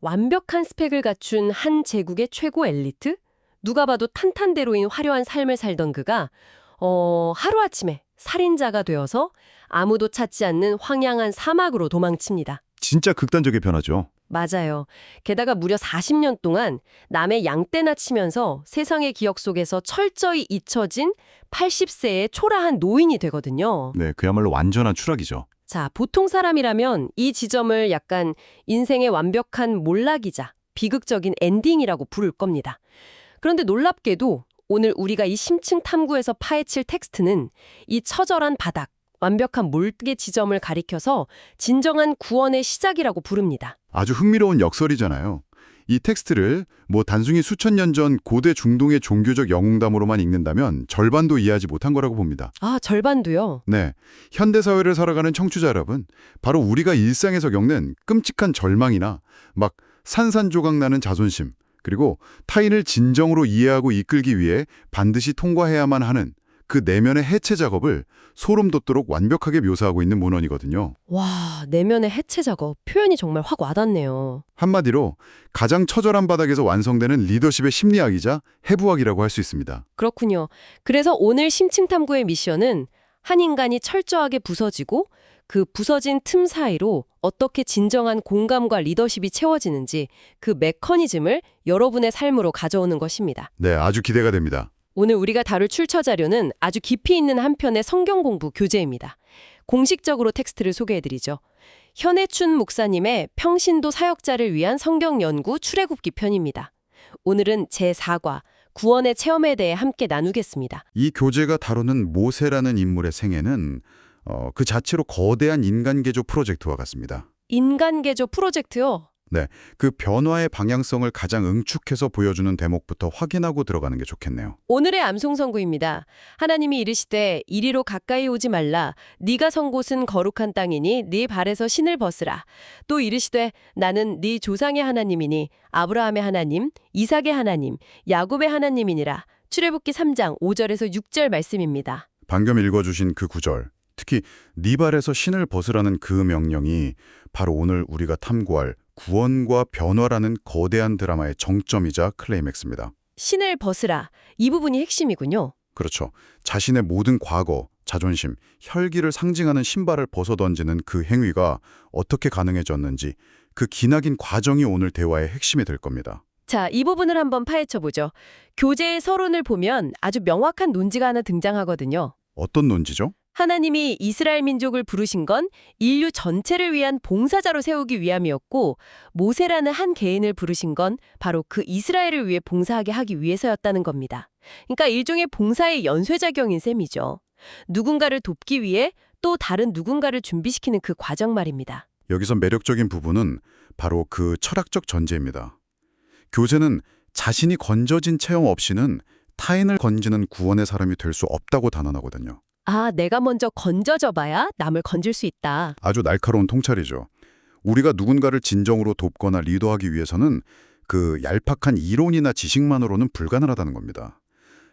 완벽한 스펙을 갖춘 한 제국의 최고 엘리트? 누가 봐도 탄탄대로인 화려한 삶을 살던 그가 하루아침에 살인자가 되어서 아무도 찾지 않는 황량한 사막으로 도망칩니다. 진짜 극단적인 변화죠. 맞아요. 게다가 무려 40년 동안 남의 양떼나 치면서 세상의 기억 속에서 철저히 잊혀진 80세의 초라한 노인이 되거든요. 네, 그야말로 완전한 추락이죠. 자, 보통 사람이라면 이 지점을 약간 인생의 완벽한 몰락이자 비극적인 엔딩이라고 부를 겁니다. 그런데 놀랍게도 오늘 우리가 이 심층 탐구에서 파헤칠 텍스트는 이 처절한 바닥, 완벽한 몰락의 지점을 가리켜서 진정한 구원의 시작이라고 부릅니다. 아주 흥미로운 역설이잖아요. 이 텍스트를 단순히 수천 년 전 고대 중동의 종교적 영웅담으로만 읽는다면 절반도 이해하지 못한 거라고 봅니다. 아, 절반도요? 네, 현대사회를 살아가는 청취자 여러분, 바로 우리가 일상에서 겪는 끔찍한 절망이나 막 산산조각 나는 자존심, 그리고 타인을 진정으로 이해하고 이끌기 위해 반드시 통과해야만 하는 그 내면의 해체 작업을 소름 돋도록 완벽하게 묘사하고 있는 문헌이거든요. 와, 내면의 해체 작업. 표현이 정말 확 와닿네요. 한마디로 가장 처절한 바닥에서 완성되는 리더십의 심리학이자 해부학이라고 할 수 있습니다. 그렇군요. 그래서 오늘 심층탐구의 미션은 한 인간이 철저하게 부서지고 그 부서진 틈 사이로 어떻게 진정한 공감과 리더십이 채워지는지 그 메커니즘을 여러분의 삶으로 가져오는 것입니다. 네, 아주 기대가 됩니다. 오늘 우리가 다룰 출처 자료는 아주 깊이 있는 한 편의 성경 공부 교재입니다. 공식적으로 텍스트를 소개해드리죠. 현해춘 목사님의 평신도 사역자를 위한 성경 연구 출애굽기 편입니다. 오늘은 제4과 구원의 체험에 대해 함께 나누겠습니다. 이 교재가 다루는 모세라는 인물의 생애는 그 자체로 거대한 인간개조 프로젝트와 같습니다. 인간개조 프로젝트요? 네, 그 변화의 방향성을 가장 응축해서 보여주는 대목부터 확인하고 들어가는 게 좋겠네요. 오늘의 암송선구입니다. 하나님이 이르시되 이리로 가까이 오지 말라. 네가 선 곳은 거룩한 땅이니 네 발에서 신을 벗으라. 또 이르시되 나는 네 조상의 하나님이니 아브라함의 하나님, 이삭의 하나님, 야곱의 하나님이니라. 출애굽기 3장 5절에서 6절 말씀입니다. 방금 읽어주신 그 구절, 특히 네 발에서 신을 벗으라는 그 명령이 바로 오늘 우리가 탐구할 구원과 변화라는 거대한 드라마의 정점이자 클라이맥스입니다. 신을 벗으라. 이 부분이 핵심이군요. 그렇죠. 자신의 모든 과거, 자존심, 혈기를 상징하는 신발을 벗어던지는 그 행위가 어떻게 가능해졌는지 그 기나긴 과정이 오늘 대화의 핵심이 될 겁니다. 자, 이 부분을 한번 파헤쳐보죠. 교재의 서론을 보면 아주 명확한 논지가 하나 등장하거든요. 어떤 논지죠? 하나님이 이스라엘 민족을 부르신 건 인류 전체를 위한 봉사자로 세우기 위함이었고 모세라는 한 개인을 부르신 건 바로 그 이스라엘을 위해 봉사하게 하기 위해서였다는 겁니다. 그러니까 일종의 봉사의 연쇄작용인 셈이죠. 누군가를 돕기 위해 또 다른 누군가를 준비시키는 그 과정 말입니다. 여기서 매력적인 부분은 바로 그 철학적 전제입니다. 교재는 자신이 건져진 체험 없이는 타인을 건지는 구원의 사람이 될 수 없다고 단언하거든요. 아, 내가 먼저 건져져 봐야 남을 건질 수 있다. 아주 날카로운 통찰이죠. 우리가 누군가를 진정으로 돕거나 리더하기 위해서는 그 얄팍한 이론이나 지식만으로는 불가능하다는 겁니다.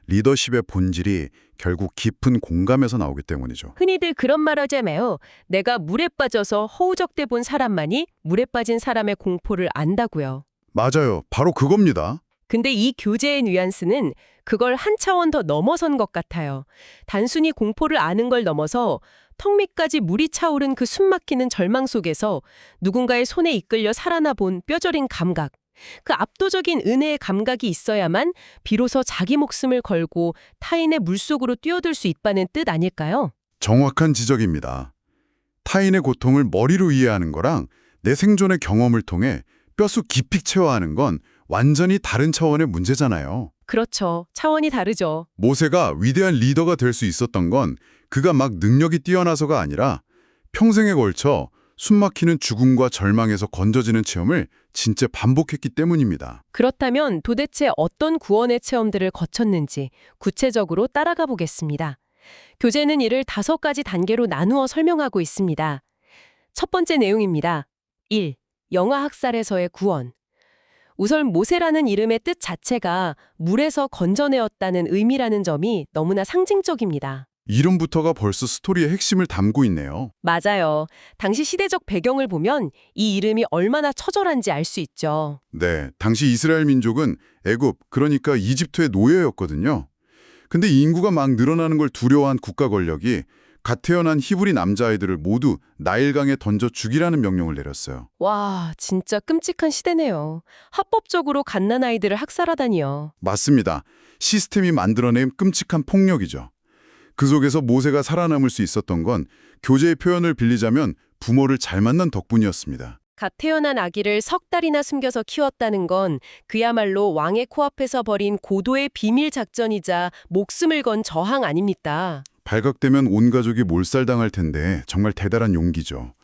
리더십의 본질이 결국 깊은 공감에서 나오기 때문이죠. 흔히들 그런 말 하잖아요. 내가 물에 빠져서 허우적대 본 사람만이 물에 빠진 사람의 공포를 안다고요. 맞아요. 바로 그겁니다. 근데 이 교재의 뉘앙스는 그걸 한 차원 더 넘어선 것 같아요. 단순히 공포를 아는 걸 넘어서 턱 밑까지 물이 차오른 그 숨막히는 절망 속에서 누군가의 손에 이끌려 살아나 본 뼈저린 감각. 그 압도적인 은혜의 감각이 있어야만 비로소 자기 목숨을 걸고 타인의 물속으로 뛰어들 수 있다는 뜻 아닐까요? 정확한 지적입니다. 타인의 고통을 머리로 이해하는 거랑 내 생존의 경험을 통해 뼛속 깊이 체화하는 건 완전히 다른 차원의 문제잖아요. 그렇죠. 차원이 다르죠. 모세가 위대한 리더가 될 수 있었던 건 그가 막 능력이 뛰어나서가 아니라 평생에 걸쳐 숨막히는 죽음과 절망에서 건져지는 체험을 진짜 반복했기 때문입니다. 그렇다면 도대체 어떤 구원의 체험들을 거쳤는지 구체적으로 따라가 보겠습니다. 교재는 이를 5가지 단계로 나누어 설명하고 있습니다. 첫 번째 내용입니다. 1. 영아학살에서의 구원. 우선 모세라는 이름의 뜻 자체가 물에서 건져내었다는 의미라는 점이 너무나 상징적입니다. 이름부터가 벌써 스토리의 핵심을 담고 있네요. 맞아요. 당시 시대적 배경을 보면 이 이름이 얼마나 처절한지 알 수 있죠. 네, 당시 이스라엘 민족은 애굽, 그러니까 이집트의 노예였거든요. 근데 인구가 막 늘어나는 걸 두려워한 국가 권력이 갓 태어난 히브리 남자아이들을 모두 나일강에 던져 죽이라는 명령을 내렸어요. 와, 진짜 끔찍한 시대네요. 합법적으로 갓난아이들을 학살하다니요. 맞습니다. 시스템이 만들어낸 끔찍한 폭력이죠. 그 속에서 모세가 살아남을 수 있었던 건 교재의 표현을 빌리자면 부모를 잘 만난 덕분이었습니다. 갓 태어난 아기를 석 달이나 숨겨서 키웠다는 건 그야말로 왕의 코앞에서 벌인 고도의 비밀 작전이자 목숨을 건 저항 아닙니까? 발각되면 온 가족이 몰살당할 텐데 정말 대단한 용기죠.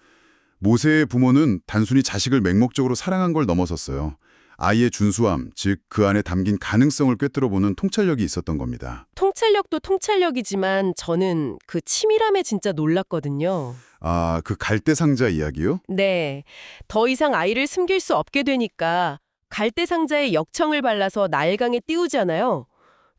모세의 부모는 단순히 자식을 맹목적으로 사랑한 걸 넘어섰어요. 아이의 준수함, 즉 그 안에 담긴 가능성을 꿰뚫어보는 통찰력이 있었던 겁니다. 통찰력도 통찰력이지만 저는 그 치밀함에 진짜 놀랐거든요. 아, 그 갈대 상자 이야기요? 네, 더 이상 아이를 숨길 수 없게 되니까 갈대 상자에 역청을 발라서 나일강에 띄우잖아요.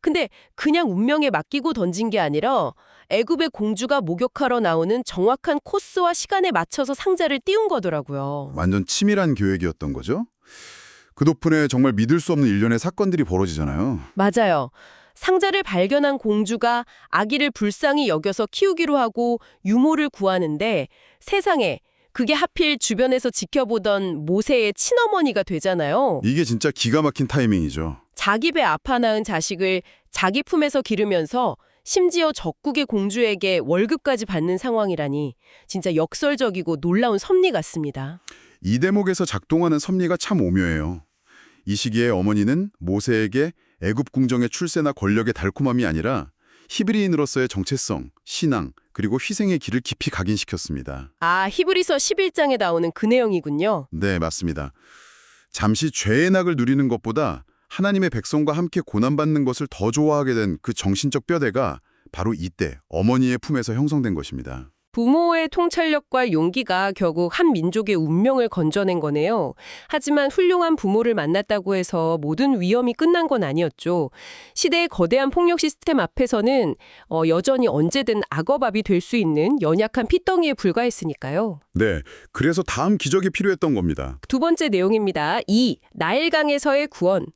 근데 그냥 운명에 맡기고 던진 게 아니라 애굽의 공주가 목욕하러 나오는 정확한 코스와 시간에 맞춰서 상자를 띄운 거더라고요. 완전 치밀한 계획이었던 거죠? 그 덕분에 정말 믿을 수 없는 일련의 사건들이 벌어지잖아요. 맞아요. 상자를 발견한 공주가 아기를 불쌍히 여겨서 키우기로 하고 유모를 구하는데 세상에 그게 하필 주변에서 지켜보던 모세의 친어머니가 되잖아요. 이게 진짜 기가 막힌 타이밍이죠. 자기 배 아파 낳은 자식을 자기 품에서 기르면서 심지어 적국의 공주에게 월급까지 받는 상황이라니 진짜 역설적이고 놀라운 섭리 같습니다. 이 대목에서 작동하는 섭리가 참 오묘해요. 이 시기에 어머니는 모세에게 애굽 궁정의 출세나 권력의 달콤함이 아니라 히브리인으로서의 정체성, 신앙, 그리고 희생의 길을 깊이 각인시켰습니다. 아, 히브리서 11장에 나오는 그 내용이군요. 네, 맞습니다. 잠시 죄의 낙을 누리는 것보다 하나님의 백성과 함께 고난받는 것을 더 좋아하게 된 그 정신적 뼈대가 바로 이때 어머니의 품에서 형성된 것입니다. 부모의 통찰력과 용기가 결국 한 민족의 운명을 건져낸 거네요. 하지만 훌륭한 부모를 만났다고 해서 모든 위험이 끝난 건 아니었죠. 시대의 거대한 폭력 시스템 앞에서는 여전히 언제든 악어밥이 될 수 있는 연약한 핏덩이에 불과했으니까요. 네, 그래서 다음 기적이 필요했던 겁니다. 두 번째 내용입니다. 2. 나일강에서의 구원.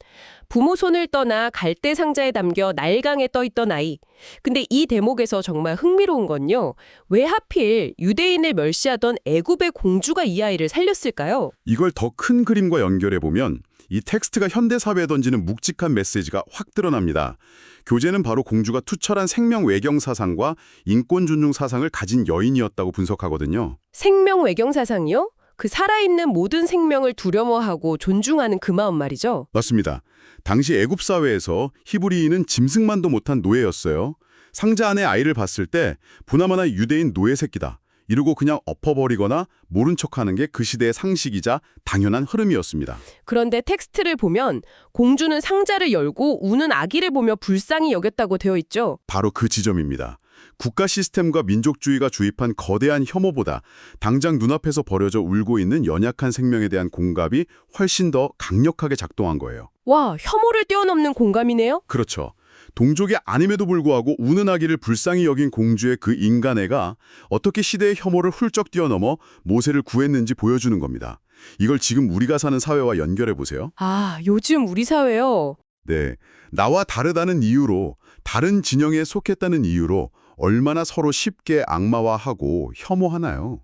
부모 손을 떠나 갈대 상자에 담겨 나일강에 떠있던 아이. 근데 이 대목에서 정말 흥미로운 건요. 왜 하필 유대인을 멸시하던 애굽의 공주가 이 아이를 살렸을까요? 이걸 더 큰 그림과 연결해보면 이 텍스트가 현대사회에 던지는 묵직한 메시지가 확 드러납니다. 교재는 바로 공주가 투철한 생명 외경 사상과 인권 존중 사상을 가진 여인이었다고 분석하거든요. 생명 외경 사상이요? 그 살아있는 모든 생명을 두려워하고 존중하는 그 마음 말이죠. 맞습니다. 당시 애굽 사회에서 히브리인은 짐승만도 못한 노예였어요. 상자 안에 아이를 봤을 때 보나마나 유대인 노예 새끼다 이러고 그냥 엎어버리거나 모른 척하는 게 그 시대의 상식이자 당연한 흐름이었습니다. 그런데 텍스트를 보면 공주는 상자를 열고 우는 아기를 보며 불쌍히 여겼다고 되어 있죠. 바로 그 지점입니다. 국가 시스템과 민족주의가 주입한 거대한 혐오보다 당장 눈앞에서 버려져 울고 있는 연약한 생명에 대한 공감이 훨씬 더 강력하게 작동한 거예요. 와, 혐오를 뛰어넘는 공감이네요? 그렇죠. 동족이 아님에도 불구하고 우는 아기를 불쌍히 여긴 공주의 그 인간애가 어떻게 시대의 혐오를 훌쩍 뛰어넘어 모세를 구했는지 보여주는 겁니다. 이걸 지금 우리가 사는 사회와 연결해보세요. 아, 요즘 우리 사회요. 네, 나와 다르다는 이유로, 다른 진영에 속했다는 이유로 얼마나 서로 쉽게 악마화하고 혐오하나요?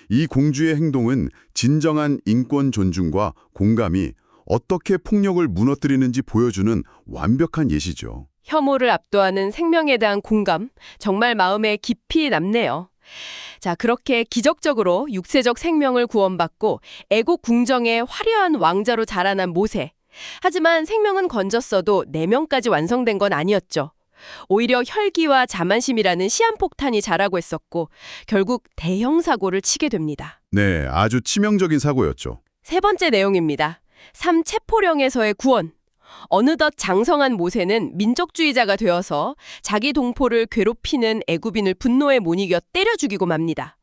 이 공주의 행동은 진정한 인권 존중과 공감이 어떻게 폭력을 무너뜨리는지 보여주는 완벽한 예시죠. 혐오를 압도하는 생명에 대한 공감, 정말 마음에 깊이 남네요. 자, 그렇게 기적적으로 육세적 생명을 구원받고 애국 궁정의 화려한 왕자로 자라난 모세. 하지만 생명은 건졌어도 내면까지 완성된 건 아니었죠. 오히려 혈기와 자만심이라는 시한폭탄이 자라고 했었고 결국 대형 사고를 치게 됩니다. 네, 아주 치명적인 사고였죠. 세 번째 내용입니다. 3. 체포령에서의 구원. 어느덧 장성한 모세는 민족주의자가 되어서 자기 동포를 괴롭히는 애굽인을 분노에 못 이겨 때려 죽이고 맙니다.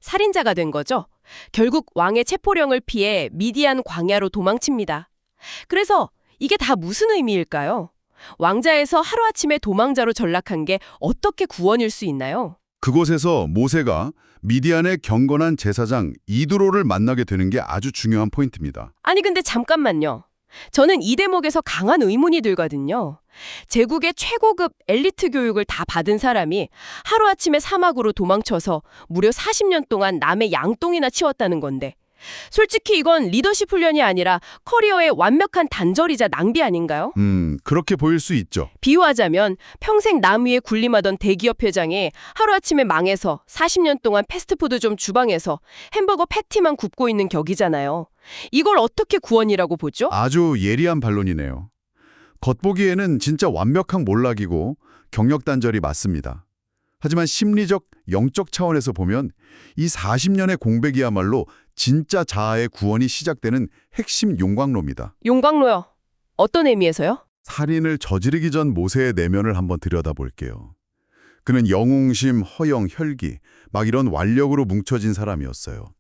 살인자가 된 거죠. 결국 왕의 체포령을 피해 미디안 광야로 도망칩니다. 그래서 이게 다 무슨 의미일까요? 왕자에서 하루아침에 도망자로 전락한 게 어떻게 구원일 수 있나요? 그곳에서 모세가 미디안의 경건한 제사장 이드로를 만나게 되는 게 아주 중요한 포인트입니다. 아니 근데 잠깐만요. 저는 이 대목에서 강한 의문이 들거든요. 제국의 최고급 엘리트 교육을 다 받은 사람이 하루아침에 사막으로 도망쳐서 무려 40년 동안 남의 양똥이나 치웠다는 건데 솔직히 이건 리더십 훈련이 아니라 커리어의 완벽한 단절이자 낭비 아닌가요? 그렇게 보일 수 있죠. 비유하자면 평생 남 위에 군림하던 대기업 회장이 하루아침에 망해서 40년 동안 패스트푸드점 주방에서 햄버거 패티만 굽고 있는 격이잖아요. 이걸 어떻게 구원이라고 보죠? 아주 예리한 반론이네요. 겉보기에는 진짜 완벽한 몰락이고 경력 단절이 맞습니다. 하지만 심리적, 영적 차원에서 보면 이 40년의 공백이야말로 진짜 자아의 구원이 시작되는 핵심 용광로입니다. 용광로요. 어떤 의미에서요? 살인을 저지르기 전 모세의 내면을 한번 들여다볼게요. 그는 영웅심, 허영, 혈기, 막 이런 완력으로 뭉쳐진 사람이었어요.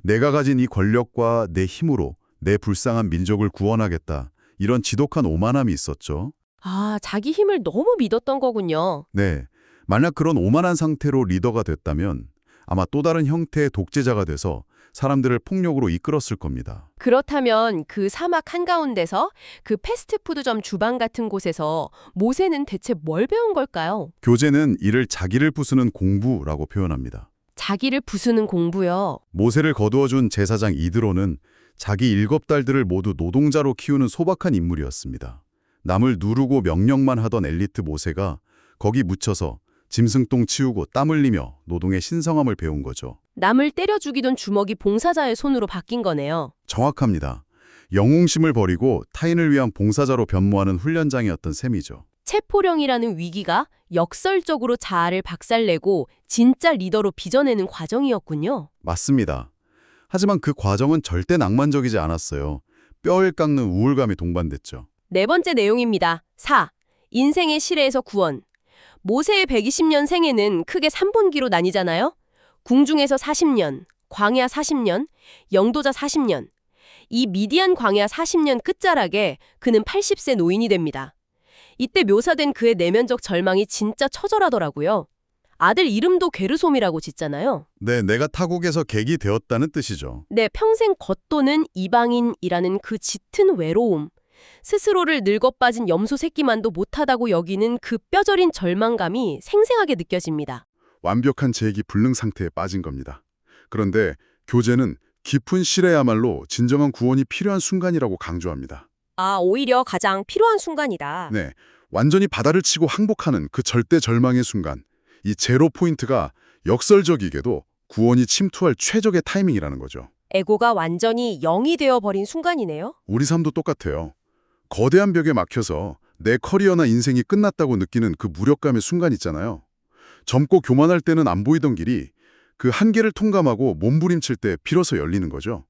내가 가진 이 권력과 내 힘으로 내 불쌍한 민족을 구원하겠다. 이런 지독한 오만함이 있었죠. 아, 자기 힘을 너무 믿었던 거군요. 네, 만약 그런 오만한 상태로 리더가 됐다면 아마 또 다른 형태의 독재자가 돼서 사람들을 폭력으로 이끌었을 겁니다. 그렇다면 그 사막 한가운데서 그 패스트푸드점 주방 같은 곳에서 모세는 대체 뭘 배운 걸까요? 교재는 이를 자기를 부수는 공부라고 표현합니다. 자기를 부수는 공부요. 모세를 거두어준 제사장 이드로는 자기 7달들을 모두 노동자로 키우는 소박한 인물이었습니다. 남을 누르고 명령만 하던 엘리트 모세가 거기 묻혀서 짐승똥 치우고 땀 흘리며 노동의 신성함을 배운 거죠. 남을 때려 죽이던 주먹이 봉사자의 손으로 바뀐 거네요. 정확합니다. 영웅심을 버리고 타인을 위한 봉사자로 변모하는 훈련장이었던 셈이죠. 체포령이라는 위기가 역설적으로 자아를 박살내고 진짜 리더로 빚어내는 과정이었군요. 맞습니다. 하지만 그 과정은 절대 낭만적이지 않았어요. 뼈를 깎는 우울감이 동반됐죠. 네 번째 내용입니다. 4. 인생의 시래에서 구원. 모세의 120년 생애는 크게 3분기로 나뉘잖아요. 궁중에서 40년, 광야 40년, 영도자 40년. 이 미디안 광야 40년 끝자락에 그는 80세 노인이 됩니다. 이때 묘사된 그의 내면적 절망이 진짜 처절하더라고요. 아들 이름도 게르솜이라고 짓잖아요. 네, 내가 타국에서 객이 되었다는 뜻이죠. 네, 평생 겉도는 이방인이라는 그 짙은 외로움. 스스로를 늙어빠진 염소 새끼만도 못하다고 여기는 그 뼈저린 절망감이 생생하게 느껴집니다. 완벽한 제기 불능 상태에 빠진 겁니다. 그런데 교재는 깊은 시래야말로 진정한 구원이 필요한 순간이라고 강조합니다. 아, 오히려 가장 필요한 순간이다. 네, 완전히 바다를 치고 항복하는 그 절대 절망의 순간. 이 제로 포인트가 역설적이게도 구원이 침투할 최적의 타이밍이라는 거죠. 에고가 완전히 0이 되어버린 순간이네요. 우리 삶도 똑같아요. 거대한 벽에 막혀서 내 커리어나 인생이 끝났다고 느끼는 그 무력감의 순간 있잖아요. 젊고 교만할 때는 안 보이던 길이 그 한계를 통감하고 몸부림칠 때 비로소 열리는 거죠.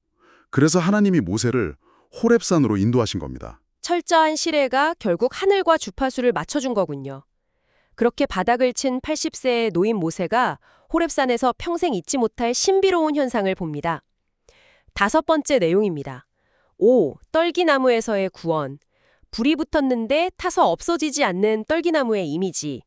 그래서 하나님이 모세를 호렙산으로 인도하신 겁니다. 철저한 시래가 결국 하늘과 주파수를 맞춰준 거군요. 그렇게 바닥을 친 80세의 노인 모세가 호렙산에서 평생 잊지 못할 신비로운 현상을 봅니다. 5번째 내용입니다. 5. 떨기나무에서의 구원. 불이 붙었는데 타서 없어지지 않는 떨기나무의 이미지.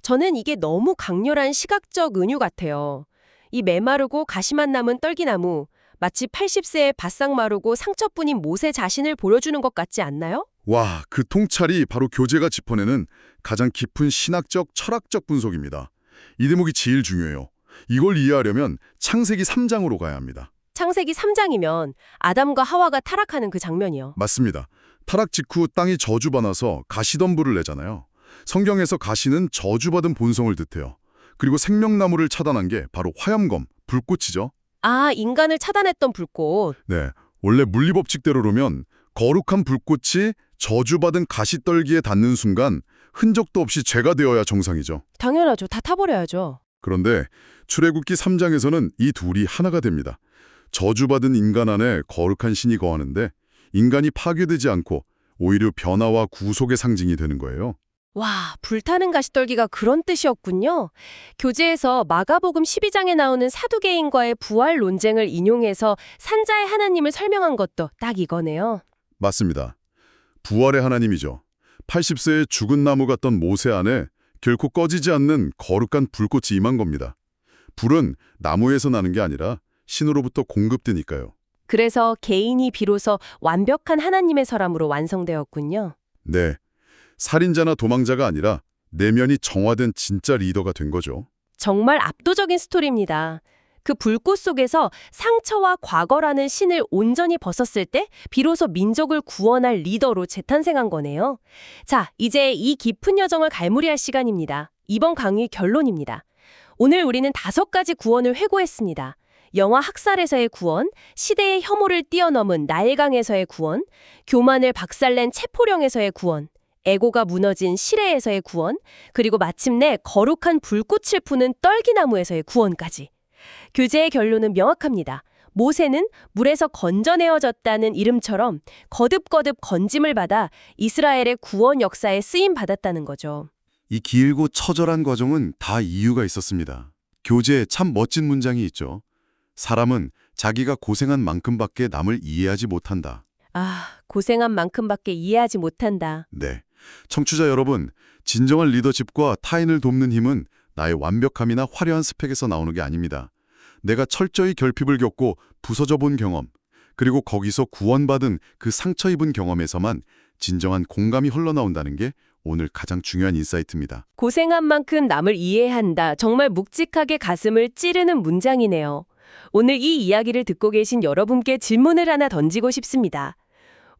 저는 이게 너무 강렬한 시각적 은유 같아요. 이 메마르고 가시만 남은 떨기나무, 마치 80세의 바싹 마르고 상처뿐인 모세 자신을 보여주는 것 같지 않나요? 와, 그 통찰이 바로 교재가 짚어내는 가장 깊은 신학적, 철학적 분석입니다. 이 대목이 제일 중요해요. 이걸 이해하려면 창세기 3장으로 가야 합니다. 창세기 3장이면 아담과 하와가 타락하는 그 장면이요. 맞습니다. 타락 직후 땅이 저주받아서 가시덤불을 내잖아요. 성경에서 가시는 저주받은 본성을 뜻해요. 그리고 생명나무를 차단한 게 바로 화염검, 불꽃이죠. 아, 인간을 차단했던 불꽃. 네, 원래 물리법칙대로라면 거룩한 불꽃이 저주받은 가시떨기에 닿는 순간 흔적도 없이 죄가 되어야 정상이죠. 당연하죠. 다 타버려야죠. 그런데 출애굽기 3장에서는 이 둘이 하나가 됩니다. 저주받은 인간 안에 거룩한 신이 거하는데 인간이 파괴되지 않고 오히려 변화와 구속의 상징이 되는 거예요. 와, 불타는 가시떨기가 그런 뜻이었군요. 교재에서 마가복음 12장에 나오는 사두개인과의 부활 논쟁을 인용해서 산자의 하나님을 설명한 것도 딱 이거네요. 맞습니다. 부활의 하나님이죠. 80세의 죽은 나무 같던 모세 안에 결코 꺼지지 않는 거룩한 불꽃이 임한 겁니다. 불은 나무에서 나는 게 아니라 신으로부터 공급되니까요. 그래서 개인이 비로소 완벽한 하나님의 사람으로 완성되었군요. 네, 살인자나 도망자가 아니라 내면이 정화된 진짜 리더가 된 거죠. 정말 압도적인 스토리입니다. 그 불꽃 속에서 상처와 과거라는 신을 온전히 벗었을 때 비로소 민족을 구원할 리더로 재탄생한 거네요. 자, 이제 이 깊은 여정을 갈무리할 시간입니다. 이번 강의 결론입니다. 오늘 우리는 5가지 구원을 회고했습니다. 영화 학살에서의 구원, 시대의 혐오를 뛰어넘은 나일강에서의 구원, 교만을 박살낸 체포령에서의 구원, 에고가 무너진 시레에서의 구원, 그리고 마침내 거룩한 불꽃을 푸는 떨기나무에서의 구원까지. 교재의 결론은 명확합니다. 모세는 물에서 건져내어졌다는 이름처럼 거듭거듭 건짐을 받아 이스라엘의 구원 역사에 쓰임받았다는 거죠. 이 길고 처절한 과정은 다 이유가 있었습니다. 교재에 참 멋진 문장이 있죠. 사람은 자기가 고생한 만큼밖에 남을 이해하지 못한다. 아, 고생한 만큼밖에 이해하지 못한다. 네. 청취자 여러분, 진정한 리더십과 타인을 돕는 힘은 나의 완벽함이나 화려한 스펙에서 나오는 게 아닙니다. 내가 철저히 결핍을 겪고 부서져 본 경험, 그리고 거기서 구원받은 그 상처 입은 경험에서만 진정한 공감이 흘러나온다는 게 오늘 가장 중요한 인사이트입니다. 고생한 만큼 남을 이해한다. 정말 묵직하게 가슴을 찌르는 문장이네요. 오늘 이 이야기를 듣고 계신 여러분께 질문을 하나 던지고 싶습니다.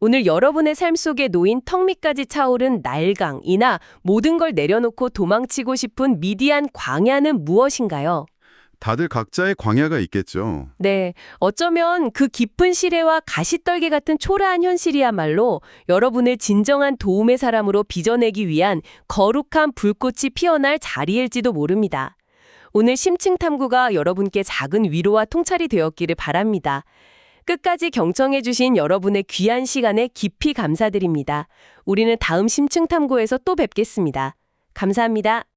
오늘 여러분의 삶 속에 놓인 턱 밑까지 차오른 나일강이나 모든 걸 내려놓고 도망치고 싶은 미디안 광야는 무엇인가요? 다들 각자의 광야가 있겠죠. 네, 어쩌면 그 깊은 시레와 가시떨기 같은 초라한 현실이야말로 여러분을 진정한 도움의 사람으로 빚어내기 위한 거룩한 불꽃이 피어날 자리일지도 모릅니다. 오늘 심층탐구가 여러분께 작은 위로와 통찰이 되었기를 바랍니다. 끝까지 경청해주신 여러분의 귀한 시간에 깊이 감사드립니다. 우리는 다음 심층탐구에서 또 뵙겠습니다. 감사합니다.